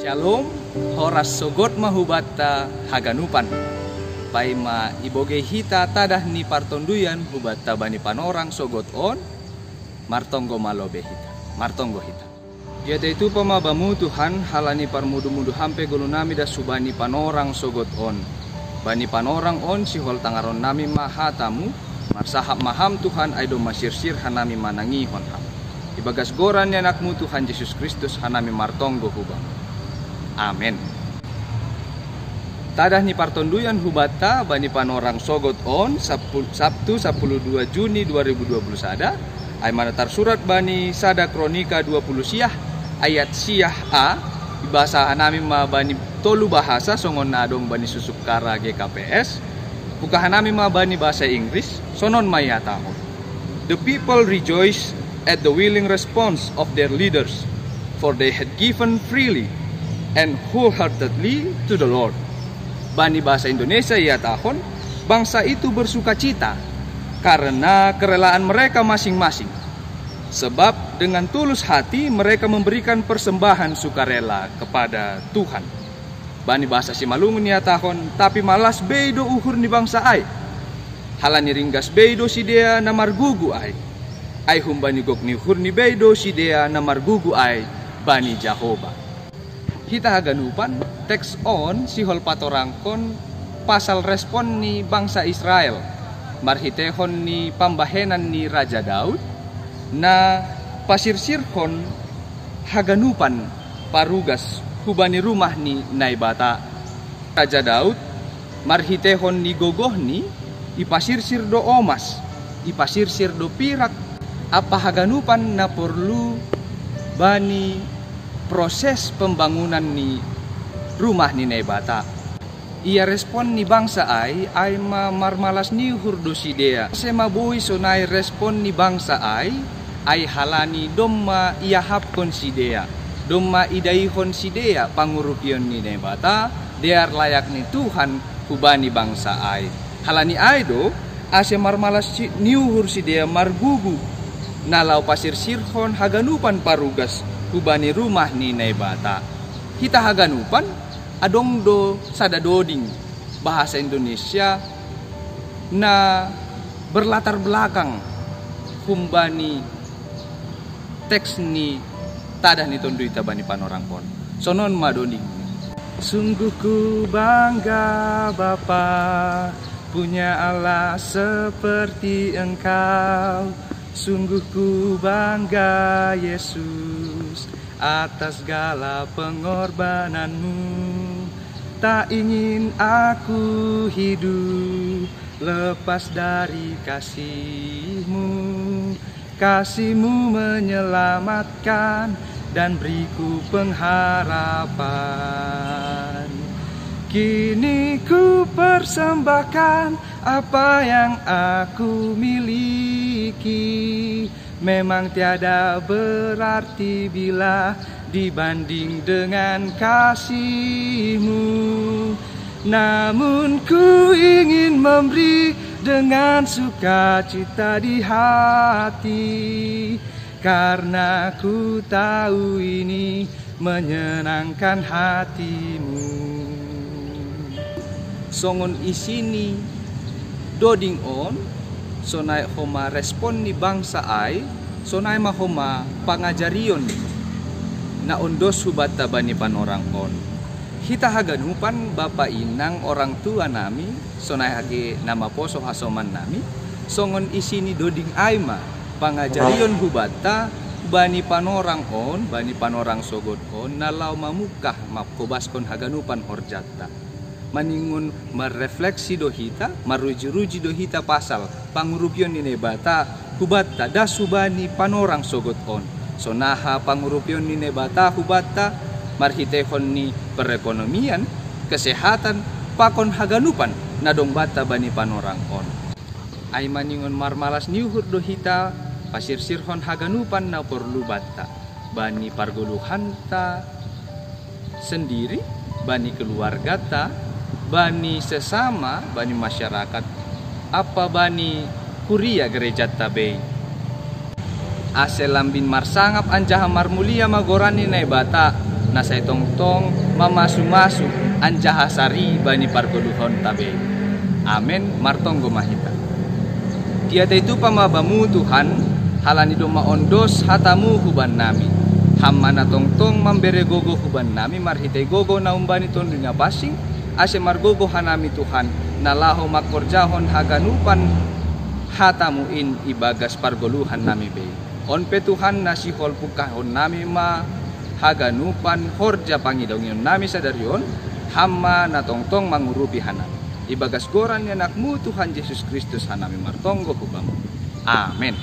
Shalom, horas sogot mahubata haganupan. Paima iboge hita tadah ni partonduyan hubata bani panorang sogot on. Martonggo malobe hita, martonggo hita. Yaitu itu pemabamu Tuhan halani parmudu-mudu hampe golunami da subani panorang sogot on. Bani panorang on sihol tangaron nami mahatamu. Marsahap maham Tuhan aido masirsir hanami manangi honham. Ibagas goran yanakmu Tuhan Yesus Kristus hanami martonggo hubang. Amin. Tadah ni partonduyan hubata bani panorang sogot on Sabtu 12 Juni 2020 sada. Ay manatar surat bani sada kronika 20 siah ayat siah a. Bahasa hanami ma bani tolu bahasa songon nadong bani susukara GKPS. Buka hanami ma bani bahasa Inggris sonon mayataho. The people rejoice at the willing response of their leaders, for they had given freely and wholeheartedly to the Lord. Bani bahasa Indonesia ya tahun, bangsa itu bersuka cita karena kerelaan mereka masing-masing. Sebab dengan tulus hati mereka memberikan persembahan sukarela kepada Tuhan. Bani bahasa Simalungun ya tahun, tapi malas beido uhur ni bangsa ai. Halani ringgas beido si dea namar gugu ai. Ai humbani gok ni uhur ni beido si dea namar gugu ai bani Jahoba. Kita haganupan teks on sihol patorangkon pasal respon ni bangsa Israel marhitehon ni pambahenan ni Raja Daud na pasirsirhon haganupan parugas hubani rumah ni Naibata. Raja Daud marhitehon ni gogoh ni ipasirsir do omas, ipasirsir do pirak apa haganupan na perlu bani proses pembangunan ni rumah ni Naibata. Ia respon ni bangsa ai marmalas ni hurdo sidea. Sema bui sonai respon ni bangsa ai halani domma ia hapkon sidea. Domma idaihon sidea pangurupion ni Naibata. Dear layak ni Tuhan hubani bangsa ai. Halani ai do ase marmalas ni hur sidea margugu. Nalau pasir sirhon haganupan parugas hubani rumah ni Naibata. Hita haganupan adong do sada doding bahasa Indonesia na berlatar belakang humbani teks ni tadah ni tonduita bani panorang pon. Sonon madoding. Sungguh ku bangga Bapa punya Allah seperti Engkau. Sungguh ku bangga Yesus atas segala pengorbananmu. Tak ingin aku hidup lepas dari kasih-Mu. Kasih-Mu menyelamatkan dan beriku pengharapan. Kini ku persembahkan apa yang aku miliki. Memang tiada berarti bila dibanding dengan kasih-Mu. Namun ku ingin memberi dengan sukacita di hati, karena ku tahu ini menyenangkan hati-Mu. Songon isini doding on sonai homa respon ni bangsa ai sonai mahoma pangajarion na ondos hubata bani panorang on. Hita haganupan bapa inang orang tua nami sonai hage nama poso hasoman nami songon isini doding aima pangajarion hubata bani panorang on bani panorang sogot on nalau mamukah makobaskon haganupan horjata. Maningun merefleksi dohita, maruji-ruji dohita pasal pangurupion ni Naibata hubata dasubani panorang sogot on. Sonaha pangurupion ni Naibata hubata marhitehon ni perekonomian, kesehatan, pakon haganupan nadong bata bani panorang on. Ay maningun marmalas niuhur dohita pasirsirhon haganupan na perlu bata bani pargoluhanta sendiri, bani keluarga ta, bani sesama, bani masyarakat, apa bani kuria gereja tabe. Ase lambin marsangap anjaha marmulia magorani Naibata nasay tongtong mamasu-masu anjahasari bani pargoluhon tabe. Amen, martonggo mahita. Tiada itu pamabamu Tuhan, halani doma ondos hatamu huban nami. Hammana tongtong mambere gogo huban nami marhite gogo na umbani ton dunia basing, ase margogo hanami Tuhan, nalaho makorjahon haganupan hatamu in ibagas pargoluhan nami be. On pe Tuhan nasihol pukahon nami ma haganupan horja pangidongyon nami sadarion, hamma na tongtong mangurupi hanami. Ibagas goran yanakmu Tuhan Yesus Kristus hanami martonggo hubamu. Amen.